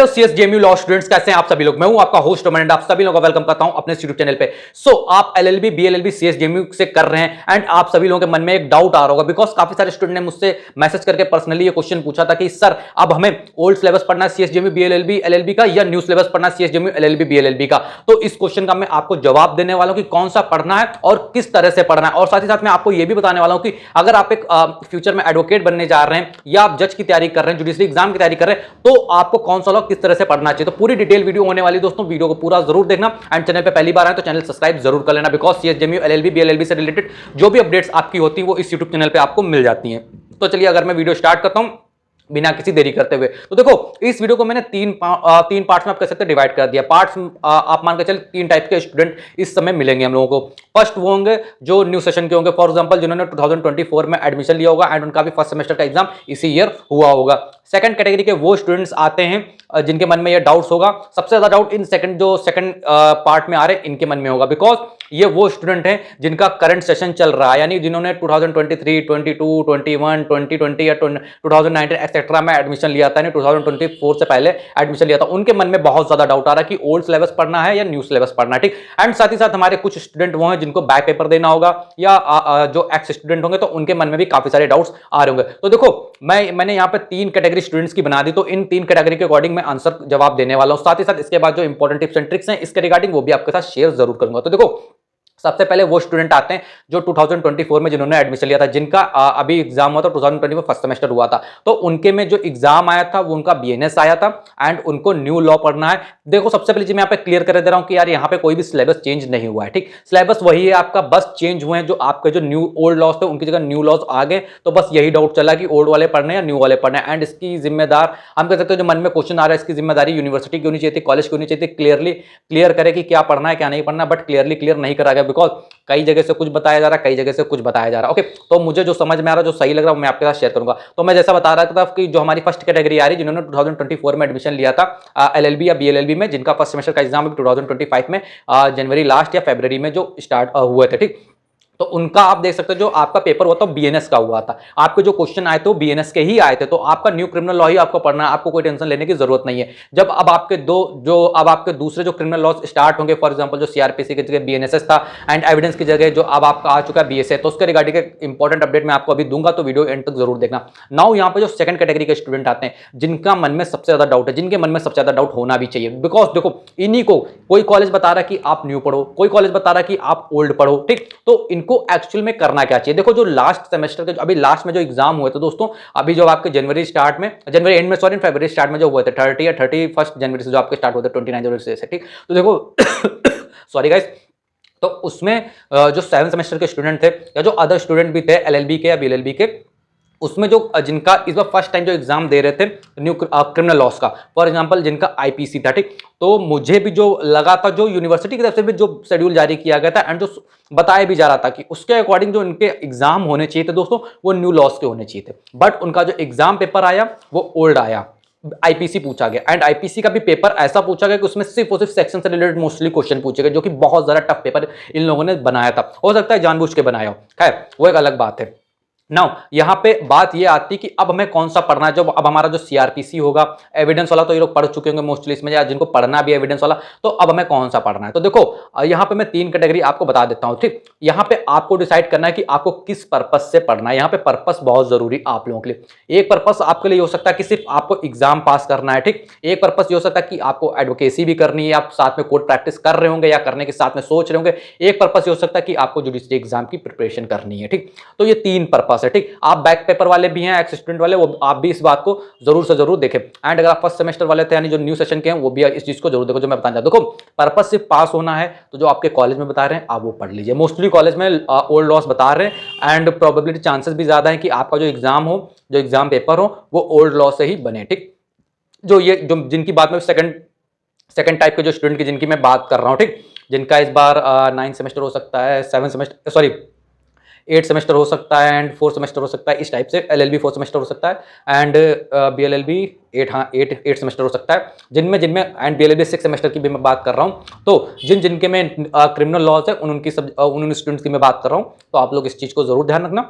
CSJMU law students, कैसे हैं आप सभी लोग। मैं हूं आपका होस्ट रोमन, आप सभी लोगों का वेलकम करता हूं अपने यूट्यूब चैनल पे। आप एलएलबी बीएलएलबी सीएसजेएमयू से कर रहे हैं एंड आप सभी लोगों के मन में एक डाउट आ रहा होगा, बिकॉज काफी सारे स्टूडेंट ने मुझसे मैसेज करके पर्सनली ये क्वेश्चन पूछा था कि सर अब हमें ओल्ड सिलेबस पढ़ना है सीएसजेएमयू बीएलएलबी एलएलबी का या न्यू सिलेबस पढ़ना है सीएसजेएमयू एलएलबी बीएलएलबी का। तो इस क्वेश्चन का मैं आपको जवाब देने वाला हूं कि कौन सा पढ़ना है और किस तरह से पढ़ना है, और साथ ही साथ मैं आपको यह भी बताने वाला हूं कि अगर आप एक फ्यूचर में एडवोकेट बनने जा रहे हैं या आप जज की तैयारी कर रहे हैं, जुडिशरी एग्जाम की तैयारी कर रहे हैं, तो आपको कौन सा लॉ किस तरह से पढ़ना चाहिए। तो पूरी डिटेल वीडियो होने वाली दोस्तों, वीडियो को पूरा जरूर देखना एंड चैनल पे पहली बार आए तो चैनल सब्सक्राइब जरूर कर लेना, बिकॉज सीएसजेएमयू एलएलबी बीएलएलबी से रिलेटेड जो भी अपडेट्स आपकी होती है वो इस यूट्यूब चैनल पे आपको मिल जाती हैं। तो चलिए अगर मैं वीडियो स्टार्ट करता हूं बिना किसी देरी करते हुए, तो देखो इस वीडियो को मैंने तीन पार्ट्स में आप कह सकते हैं डिवाइड कर दिया। पार्ट्स आप मान के चल तीन टाइप के स्टूडेंट इस समय मिलेंगे हम लोगों को। फर्स्ट वो होंगे जो न्यू सेशन के होंगे, फॉर एग्जांपल जिन्होंने 2024 में एडमिशन लिया होगा एंड उनका भी फर्स्ट सेमेस्टर का एग्जाम इसी ईयर हुआ होगा। सेकंड कैटेगरी के वो स्टूडेंट्स आते हैं जिनके मन में ये डाउट्स होगा। सबसे ज्यादा डाउट इन सेकंड पार्ट में आ रहे हैं इनके मन में होगा, बिकॉज ये वो स्टूडेंट हैं जिनका करंट सेशन चल रहा है, यानी जिन्होंने 2023, 22, 21, 2020 या 2019 एक्सेट्रा में एडमिशन लिया था, 2024 से पहले एडमिशन लिया था। उनके मन में बहुत ज्यादा डाउट आ रहा है कि ओल्ड सिलेबस पढ़ना है या न्यू सिलेबस पढ़ना है, ठीक। एंड साथ ही साथ हमारे कुछ स्टूडेंट वो हैं जिनको बैक पेपर देना होगा या जो एक्स स्टूडेंट होंगे तो उनके मन में भी काफी सारे डाउट्स आ रहे होंगे। तो देखो मैंने यहाँ पे तीन कैटेगरी स्टूडेंट्स की बना दी, तो इन तीन कैटेगरी के अकॉर्डिंग मैं आंसर जवाब देने वाला हूं। साथ ही साथ इसके बाद जो इंपॉर्टेंट टिप्स एंड ट्रिक्स हैं इसके रिगार्डिंग वो भी आपके साथ शेयर जरूर करूंगा। तो देखो सबसे पहले वो स्टूडेंट आते हैं जो 2024 में जिन्होंने एडमिशन लिया था, जिनका अभी एग्जाम हुआ था 2020 में फर्स्ट सेमेस्टर हुआ था, तो उनके में जो एग्जाम आया था वो उनका बीएनएस आया था एंड उनको न्यू लॉ पढ़ना है। देखो सबसे पहले मैं यहाँ पे क्लियर कर दे रहा हूं कि यार यहाँ पे कोई भी सिलेबस चेंज नहीं हुआ है, ठीक। सिलेबस वही है आपका, बस चेंज हुए हैं जो आपके जो न्यू ओल्ड लॉज थे उनकी जगह न्यू लॉज आ गए। तो बस यही डाउट चला कि ओल्ड वाले पढ़ने या न्यू वाले पढ़ने, एंड इसकी जिम्मेदार हम कह सकते हैं जो मन में क्वेश्चन आ रहा है इसकी जिम्मेदारी यूनिवर्सिटी की होनी चाहिए थी, कॉलेज की होनी चाहिए थी, क्लियर करे कि क्या पढ़ना है क्या नहीं पढ़ना, बट क्लियर नहीं करा गया, बिकॉज कई जगह से कुछ बताया जा रहा है, कई जगह से कुछ बताया जा रहा है। ओके, तो मुझे जो समझ में आ रहा है जो सही लग रहा है मैं आपके साथ शेयर करूंगा। तो मैं जैसा बता रहा था कि जो हमारी फर्स्ट कैटेगरी आ रही है जिन्होंने 2024 में एडमिशन लिया था एलएलबी या बीएलएलबी में, जिनका फर्स्ट सेमेस्टर का एग्जाम 2025 में जनवरी लास्ट या फरवरी में जो स्टार्ट हुए थे, ठीक। तो उनका आप देख सकते हो जो आपका पेपर हुआ था बीएनएस का हुआ था, आपके जो क्वेश्चन आए थे वो बीएनएस के ही आए थे। तो आपका न्यू क्रिमिनल लॉ ही आपको पढ़ना है, आपको कोई टेंशन लेने की जरूरत नहीं है। जब अब आपके दूसरे जो क्रिमिनल लॉ स्टार्ट होंगे, फॉर एग्जांपल जो सीआरपीसी की जगह बीएनएसएस था एंड एविडेंस की जगह जो अब आपका आ चुका है बीएसए, तो उसके रिगार्डिंग एक इंपॉर्टेंट अपडेट मैं आपको अभी दूंगा, तो वीडियो एंड तक जरूर देखना। नाउ यहाँ पे जो सेकंड कैटेगरी के स्टूडेंट आते हैं जिनका मन में सबसे ज्यादा डाउट है, जिनके मन में सबसे ज्यादा डाउट होना भी चाहिए, बिकॉज देखो इन्हीं को कोई कॉलेज बता रहा है कि आप न्यू पढ़ो, कोई कॉलेज बता रहा है कि आप ओल्ड पढ़ो, ठीक। तो इनको एक्चुअल में करना क्या चाहिए। देखो जो लास्ट सेमेस्टर के अभी लास्ट में जो एग्जाम हुए थे दोस्तों, अभी जो आपके जनवरी एंड में फरवरी स्टार्ट में जो हुए थे 30 या 31 जनवरी से जो आपके स्टार्ट होते 29 जनवरी से, ठीक। तो देखो सॉरी गाइस, तो उसमें जो 7 सेमेस्टर के स्टूडेंट थे या जो अदर स्टूडेंट भी थे एलएलबी के या बीएलएलबी के, उसमें जो जिनका इस बार फर्स्ट टाइम जो एग्जाम दे रहे थे न्यू क्रिमिनल लॉस का, फॉर एग्जांपल जिनका आईपीसी था, ठीक। तो मुझे भी जो लगा था जो यूनिवर्सिटी की तरफ से भी जो शेड्यूल जारी किया गया था एंड जो बताया भी जा रहा था कि उसके अकॉर्डिंग जो इनके एग्जाम होने चाहिए थे दोस्तों वो न्यू लॉस के होने चाहिए थे, बट उनका जो एग्जाम पेपर आया वो ओल्ड आया, आईपीसी पूछा गया एंड आईपीसी का भी पेपर ऐसा पूछा गया कि उसमें सिर्फ और सिर्फ सेक्शन से रिलेटेड मोस्टली क्वेश्चन पूछे गए, जो कि बहुत ज्यादा टफ पेपर इन लोगों ने बनाया था। हो सकता है जानबूझ के बनाया हो, खैर वो एक अलग बात है। नाउ यहाँ पे बात ये आती कि अब हमें कौन सा पढ़ना है। जो अब हमारा जो सीआरपीसी होगा एविडेंस वाला, तो ये लोग पढ़ चुके होंगे मोस्टली इसमें, या जिनको पढ़ना भी एविडेंस वाला, तो अब हमें कौन सा पढ़ना है। तो देखो यहाँ पे मैं तीन कैटेगरी आपको बता देता हूँ, ठीक। यहाँ पे आपको डिसाइड करना है कि आपको किस पर्पस से पढ़ना है। यहाँ पे पर्पस बहुत जरूरी आप लोगों के लिए। एक पर्पस आपके लिए हो सकता है कि सिर्फ आपको एग्जाम पास करना है, ठीक। एक पर्पस ये हो सकता है कि आपको एडवोकेसी भी करनी है, आप साथ में कोर्ट प्रैक्टिस कर रहे होंगे या करने के साथ में सोच रहे होंगे। एक पर्पस ये हो सकता है कि आपको जुडिशरी एग्जाम की प्रिपरेशन करनी है, ठीक। तो ये तीन पर्पस है, ठीक। आप बैक पेपर वाले भी हैं, एक्स स्टूडेंट वाले, वो आप भी इस बात को जरूर से जरूर देखें। एंड अगर आप फर्स्ट सेमेस्टर वाले थे यानी जो न्यू सेशन के हैं वो भी इस चीज को जरूर देखो जो मैं बताना चाहता हूं। देखो पर्पस सिर्फ पास होना है, तो जो आपके कॉलेज में बता रहे हैं आप वो पढ़ लीजिए। मोस्टली कॉलेज में ओल्ड लॉस बता रहे हैं एंड प्रोबेबिलिटी चांसेस भी ज्यादा है कि आपका जो एग्जाम हो, जो एग्जाम पेपर हो वो ओल्ड लॉ से ही बने, ठीक। जो जिनकी बात में सेकंड टाइप के जो स्टूडेंट की जिनकी मैं बात कर रहा हूं, ठीक, जिनका इस बार 9 सेमेस्टर हो सकता है, 7 सेमेस्टर सॉरी 8 सेमेस्टर हो सकता है एंड 4 सेमेस्टर हो सकता है, इस टाइप से। एलएलबी 4 सेमेस्टर हो सकता है एंड बीएलएलबी 8 सेमेस्टर हो सकता है, जिनमें एंड बीएलएलबी 6 सेमेस्टर की भी मैं बात कर रहा हूं। तो जिनके में क्रिमिनल लॉज है उन स्टूडेंट्स की मैं बात कर रहा हूं, तो आप लोग इस चीज को जरूर ध्यान रखना।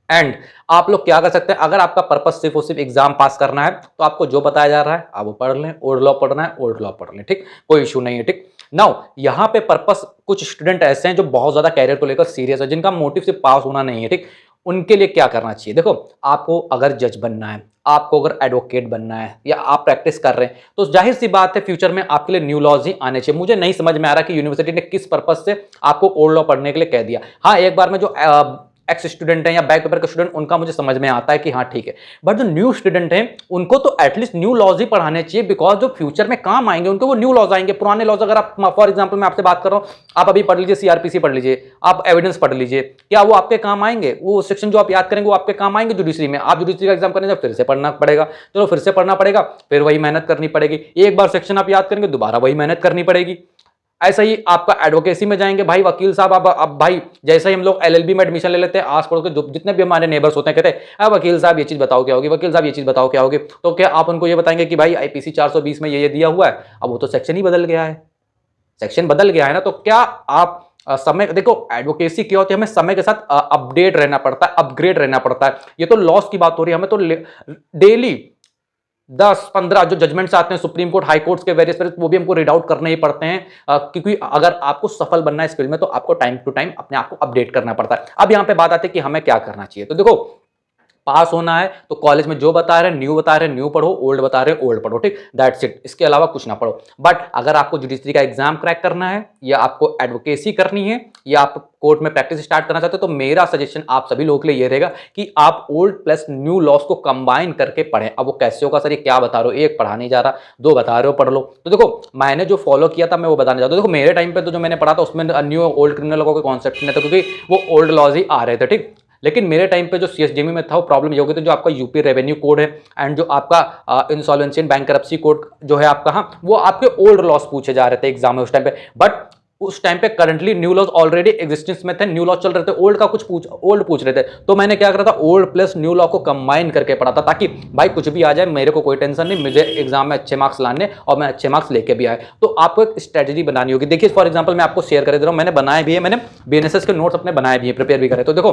एंड आप लोग क्या कर सकते हैं, अगर आपका पर्पस सिर्फ और सिर्फ एग्जाम पास करना है तो आपको जो बताया जा रहा है आप वो पढ़ लें, ओल्ड लॉ पढ़ना है ओल्ड लॉ पढ़ लें, ठीक, कोई इशू नहीं है। ठीक, नाउ यहाँ पे पर्पस, कुछ स्टूडेंट ऐसे हैं जो बहुत ज्यादा कैरियर को लेकर सीरियस है, जिनका मोटिव सिर्फ पास होना नहीं है, ठीक, उनके लिए क्या करना चाहिए। देखो, आपको अगर जज बनना है, आपको अगर एडवोकेट बनना है, या आप प्रैक्टिस कर रहे हैं, तो जाहिर सी बात है फ्यूचर में आपके लिए न्यू लॉज ही आने चाहिए। मुझे नहीं समझ में आ रहा कि यूनिवर्सिटी ने किस पर्पस से आपको ओल्ड लॉ पढ़ने के लिए कह दिया। हाँ, एक बार में जो एक्स स्टूडेंट है या बैक पेपर के स्टूडेंट, उनका मुझे समझ में आता है कि हाँ ठीक है, बट जो न्यू स्टूडेंट हैं उनको तो एटलीस्ट न्यू लॉज ही पढ़ाने चाहिए, बिकॉज जो फ्यूचर में काम आएंगे उनको वो न्यू लॉज आएंगे। पुराने लॉज, अगर आप फॉर एग्जांपल मैं आपसे बात कर रहा हूं, आप अभी पढ़ लीजिए सीआरपीसी पढ़ लीजिए, आप एविडेंस पढ़ लीजिए, क्या वो आपके काम आएंगे? वो सेक्शन जो आप याद करेंगे वो आपके काम आएंगे जुडिशरी में? आप जुडिशरी का एग्जाम करेंगे फिर से पढ़ना पड़ेगा, चलो फिर से पढ़ना पड़ेगा, फिर वही मेहनत करनी पड़ेगी। एक बार सेक्शन आप याद करेंगे दोबारा वही मेहनत करनी पड़ेगी। ऐसा ही आपका एडवोकेसी में जाएंगे, भाई वकील साहब, अब भाई जैसे ही हम लोग एलएलबी में एडमिशन ले लेते हैं, आस पड़ोस के जितने भी हमारे नेबर्स होते हैं, कहते हैं वकील साहब ये चीज बताओ क्या होगी, वकील साहब ये चीज बताओ क्या होगी, तो क्या आप उनको ये बताएंगे कि भाई आईपीसी 420 में ये दिया हुआ है? अब वो तो सेक्शन ही बदल गया है, सेक्शन बदल गया है ना। तो क्या आप समय, देखो एडवोकेसी क्या होती है, हमें समय के साथ अपडेट रहना पड़ता है, अपग्रेड रहना पड़ता है। ये तो लॉस की बात हो रही है, हमें तो डेली 10-15 जो जजमेंट्स आते हैं सुप्रीम कोर्ट, हाई कोर्ट्स के वेरियस, वो भी हमको रीड आउट करने ही पड़ते हैं, क्योंकि अगर आपको सफल बनना है इस फील्ड में तो आपको टाइम टू टाइम अपने आप को अपडेट करना पड़ता है। अब यहां पे बात आती है कि हमें क्या करना चाहिए। तो देखो, पास होना है तो कॉलेज में जो बता रहे हैं न्यू पढ़ो, ओल्ड बता रहे हैं ओल्ड पढ़ो, ठीक, दैट्स इट, इसके अलावा कुछ ना पढ़ो। बट अगर आपको जुडिशरी का एग्जाम क्रैक करना है, या आपको एडवोकेसी करनी है, या आप कोर्ट में प्रैक्टिस स्टार्ट करना चाहते हो, तो मेरा सजेशन आप सभी लोगों के लिए ये रहेगा कि आप ओल्ड प्लस न्यू लॉस को कंबाइन करके पढ़ें। अब वो कैसे होगा सर, ये क्या बता रहे हो, एक पढ़ा नहीं जा रहा, दो बता रहे हो पढ़ लो। तो देखो, मैंने जो फॉलो किया था मैं वो बताने चाहता हूं। देखो, मेरे टाइम पे तो जो मैंने पढ़ा था उसमें न्यू ओल्ड क्रिमिनल लॉ के कॉन्सेप्ट नहीं था, क्योंकि वो ओल्ड लॉज ही आ रहे थे, ठीक। लेकिन मेरे टाइम पे जो सीएसजेएमयू में था वो प्रॉब्लम ये हो गई थी, जो आपका यूपी रेवेन्यू कोड है एंड जो आपका इंसॉल्वेंसी एंड बैंकरप्सी कोड जो है आपका, हाँ, वो आपके ओल्ड लॉस पूछे जा रहे थे एग्जाम में उस टाइम पे। बट उस टाइम पे currently new laws already existence में थे, न्यू लॉज चल रहे थे, ओल्ड का कुछ ओल्ड पूछ रहे थे। तो मैंने क्या करा था, ओल्ड प्लस न्यू लॉ को कंबाइन करके पढ़ा था, ताकि भाई कुछ भी आ जाए मेरे को कोई टेंशन नहीं, मुझे एग्जाम में अच्छे मार्क्स लाने और मैं अच्छे मार्क्स लेके भी आए। तो आपको एक स्ट्रेटेजी बनानी होगी। देखिए, फॉर एग्जाम्पल मैं आपको शेयर कर दे रहा हूँ, मैंने बनाए भी है, मैंने बीएनएसएस के नोट्स अपने बनाए भी है, प्रिपेयर भी करे। तो देखो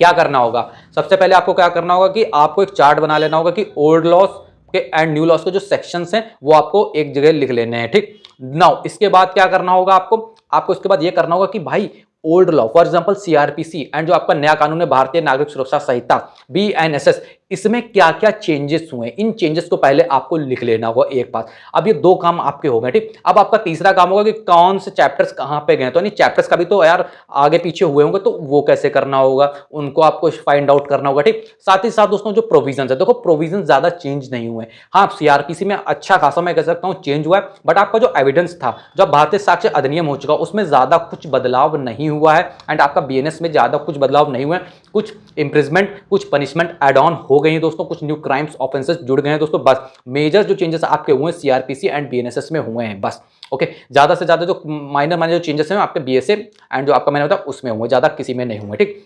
क्या करना होगा, सबसे पहले आपको क्या करना होगा कि आपको एक चार्ट बना लेना होगा कि ओल्ड लॉस के एंड न्यू लॉस के जो सेक्शंस हैं वो आपको एक जगह लिख लेने हैं, ठीक। नाउ इसके बाद क्या करना होगा आपको इसके बाद ये करना होगा कि भाई old law, for example CrPC and जो आपका नया कानून है भारतीय नागरिक सुरक्षा संहिता बीएनएसएस, इसमें क्या क्या चेंजेस हुए, इन चेंजेस को पहले आपको लिख लेना होगा एक पास। अब ये दो काम आपके हो गए, ठीक। अब आपका तीसरा काम होगा कि कौन से चैप्टर्स कहां पे गए, तो नहीं चैप्टर्स का भी तो यार आगे पीछे हुए होंगे, तो वो कैसे करना होगा, उनको आपको फाइंड आउट करना होगा, ठीक। साथ ही साथ दोस्तों जो प्रोविजन है, देखो प्रोविजन ज्यादा चेंज नहीं हुए। हाँ, सीआरपीसी में अच्छा खासा मैं कह सकता हूं चेंज हुआ है, बट आपका जो एविडेंस था, जो भारतीय साक्ष्य अधिनियम हो चुका, उसमें ज्यादा कुछ बदलाव नहीं हुआ है। एंड आपका बीएनएस में ज्यादा कुछ बदलाव नहीं हुआ है, कुछ इंप्रिजमेंट, कुछ पनिशमेंट एड ऑन हो गई है दोस्तों, कुछ न्यू क्राइम्स ऑफेंसेस जुड़ गए हैं दोस्तों, बस मेजर जो चेंजेस आपके हुए हैं सीआरपीसी एंड बीएनएसएस में हुए हैं बस। ओके, ज्यादा से ज्यादा जो माइनर जो चेंजेस हैं आपके बीएसए एंड जो आपका मैंने बताया उसमें हुए, ज्यादा किसी में नहीं हुए, ठीक।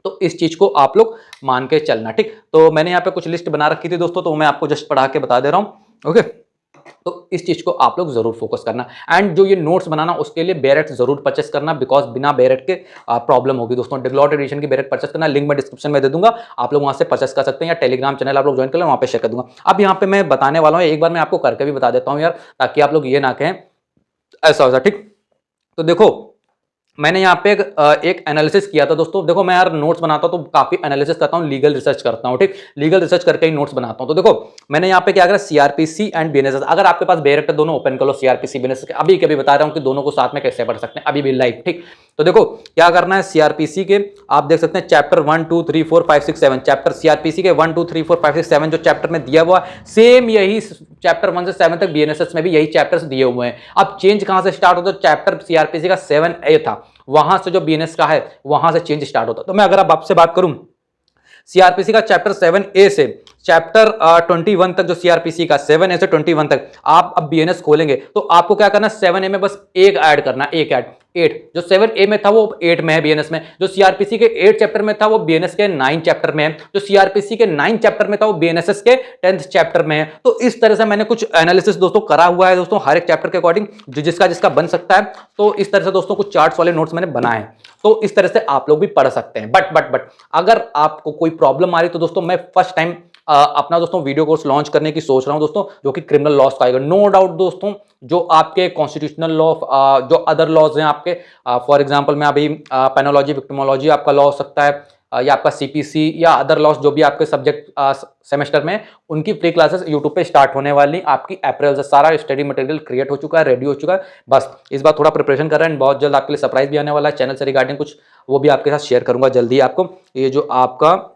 तो इस चीज को आप लोग मान के चलना, ठीक। तो मैंने यहाँ पे कुछ लिस्ट बना रखी थी दोस्तों, तो मैं आपको जस्ट पढ़ा के बता दे रहा हूँ। ओके, तो इस चीज को आप लोग जरूर फोकस करना। एंड जो ये नोट्स बनाना उसके लिए बेरेट जरूर परचेस करना, बिकॉज बिना बेरेट के प्रॉब्लम होगी दोस्तों। डिग्लॉट एडिशन की बेरेट परचेस करना, लिंक मैं डिस्क्रिप्शन में दे दूंगा, आप लोग वहां से परचेस कर सकते हैं, या टेलीग्राम चैनल आप लोग ज्वाइन कर लें, वहां पे शेयर कर दूंगा। अब यहाँ पे मैं बताने वाला हूँ, एक बार मैं आपको करके भी बता देता हूँ यार, ताकि आप लोग ये ना कहें ऐसा वैसा, ठीक। तो देखो, मैंने यहाँ पे एक एनालिसिस किया था दोस्तों। देखो, मैं यार नोट्स बनाता हूँ तो काफी एनालिसिस करता हूँ, लीगल रिसर्च करता हूँ, ठीक। लीगल रिसर्च करके ही नोट्स बनाता हूँ। तो देखो, मैंने यहाँ पे क्या करा, सीआरपीसी एंड बीएनएसएस, अगर आपके पास बेरेक्ट दोनों ओपन कर लो, सीआरपीसी बीएनएसएस, अभी कभी बता रहा हूँ कि दोनों को साथ में कैसे पढ़ सकते हैं, अभी भी लाइव, ठीक। तो देखो क्या करना है, सीआरपीसी के आप देख सकते हैं चैप्टर 1 2 3 4 5 6 7, चैप्टर सीआरपीसी के 1 2 3 4 5 6 7 जो चैप्टर में दिया हुआ है, सेम यही चैप्टर 1 से 7 तक बीएनएसएस में भी यही चैप्टर्स दिए हुए हैं। अब चेंज कहां से स्टार्ट होता है, चैप्टर सीआरपीसी का 7A था, वहां से जो बीएनएस का है वहां से चेंज स्टार्ट होता है। तो मैं अगर अब आपसे बात करूं सीआरपीसी का चैप्टर 7A से चैप्टर 21 तक, जो सीआरपीसी का 7A से 21 तक आप अब बीएनएस खोलेंगे तो आपको क्या करना है, 7A में बस एक ऐड करना, एक ऐड 8, जो 7A में था वो 8 में है बीएनएस में, जो सीआरपीसी के 8 चैप्टर में था वो बीएनएस के 9 चैप्टर में है, जो सीआरपीसी के 9 चैप्टर में था वो बीएनएसएस के 10th चैप्टर में है। तो इस तरह से मैंने कुछ एनालिसिस दोस्तों करा हुआ है दोस्तों, हर एक चैप्टर के अकॉर्डिंग जो जिसका जिसका बन सकता है। तो इस तरह से दोस्तों कुछ चार्ट्स वाले नोट्स मैंने बनाए हैं। तो तो इस तरह से आप लोग भी पढ़ सकते हैं। बट अगर आपको कोई प्रॉब्लम आ रही तो दोस्तों मैं फर्स्ट टाइम अपना दोस्तों वीडियो कोर्स लॉन्च करने की सोच रहा हूं दोस्तों, जो कि क्रिमिनल लॉस का आएगा। नो डाउट दोस्तों, जो आपके कॉन्स्टिट्यूशनल लॉ, जो अदर लॉज हैं आपके, फॉर एग्जांपल मैं अभी पेनोलॉजी, विक्टिमोलॉजी आपका लॉ हो सकता है, या आपका सीपीसी या अदर लॉस जो भी आपके सब्जेक्ट सेमेस्टर में, उनकी फ्री क्लासेस यूट्यूब पे स्टार्ट होने वाली। आपकी अप्रैल से सारा स्टडी मटेरियल क्रिएट हो चुका है, रेडी हो चुका है। बस इस बार थोड़ा प्रिपरेशन कर रहे हैं, बहुत जल्द आपके लिए सरप्राइज भी आने वाला है चैनल से रिगार्डिंग कुछ, वो भी आपके साथ शेयर करूंगा जल्दी आपको। ये जो आपका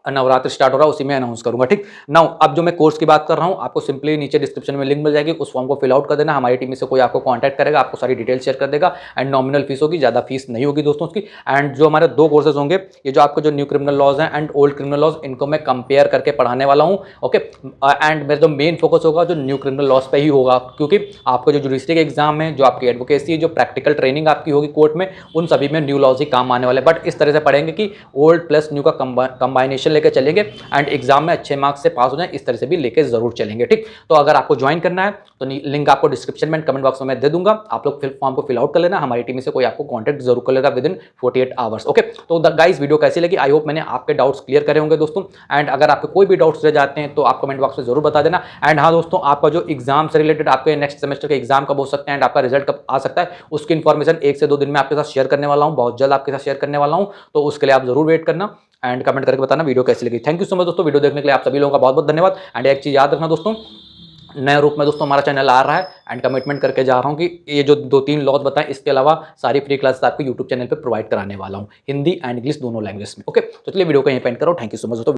नवरात्र स्टार्ट हो रहा है उसी में अनाउंस करूंगा, ठीक। नाउ अब जो मैं कोर्स की बात कर रहा हूं, आपको सिंपली नीचे डिस्क्रिप्शन में लिंक मिल जाएगी, उस फॉर्म को फिल आउट कर देना। हमारी टीम में से कोई आपको कांटेक्ट करेगा, आपको सारी डिटेल शेयर कर देगा, एंड नॉमिनल फीस होगी, ज्यादा फीस नहीं होगी दोस्तों उसकी। एंड जो हमारे 2 कोर्सेज होंगे, ये जो आपके जो न्यू क्रिमिनल लॉज हैं एंड ओल्ड क्रिमिनल लॉज, इनको मैं कंपेयर करके पढ़ाने वाला हूँ, ओके। एंड मेरा जो मेन फोकस होगा जो न्यू क्रिमिनल लॉज पे ही होगा, क्योंकि आपको जो जुडिशरी के एग्जाम है, जो आपकी एडवोकेसी, जो प्रैक्टिकल ट्रेनिंग आपकी होगी कोर्ट में, उन सभी में न्यू लॉज ही काम आने वाले। बट इस तरह से पढ़ेंगे कि ओल्ड प्लस न्यू का कंबाइनेशन लेकर चलेंगे, एंड एग्जाम में अच्छे मार्क्स से पास हो जाए, इस तरह से भी लेके जरूर चलेंगे, ठीक। तो अगर आपको ज्वाइन करना है तो लिंक आपको डिस्क्रिप्शन में, कमेंट बॉक्स में मैं दे दूंगा, आप लोग फॉर्म को फिल आउट कर लेना। हमारी टीम से कोई आपको कांटेक्ट जरूर कर लेगा विद इन 48 आवर्स, ओके। तो गाइस वीडियो कैसी लगी, आई होप मैंने आपके डाउट्स क्लियर करे होंगे दोस्तों। एंड अगर आपके कोई भी डाउट्स रह जाते हैं तो आप कमेंट बॉक्स में जरूर बता देना। एंड हाँ दोस्तों, आपका जो एग्जाम से रिलेटेड आपके नेक्स्ट सेमेस्टर के एग्जाम कब हो सकते हैं एंड आपका रिजल्ट कब आ सकता है, उसकी इन्फॉर्मेशन 1 से 2 दिन में आपके साथ शेयर करने वाला हूँ, बहुत जल्द आपके साथ शेयर करने वाला हूँ। तो उसके लिए आप जरूर वेट करना एंड कमेंट करके बताना वीडियो कैसी लगी। थैंक यू सो मच दोस्तों, वीडियो देखने के लिए आप सभी लोगों का बहुत बहुत धन्यवाद। एंड एक चीज याद रखना दोस्तों, नए रूप में दोस्तों हमारा चैनल आ रहा है, एंड कमिटमेंट करके जा रहा हूं कि ये जो 2-3 लॉज बताएं, इसके अलावा सारी फ्री क्लासेस आपको यूट्यूब चैनल पे प्रोवाइड कराने वाला हूं, हिंदी एंड इंग्लिश दोनों लैंग्वेज में, ओके। तो चलिए वीडियो को यहीं पे एंड करो। थैंक यू सो मच दोस्तों।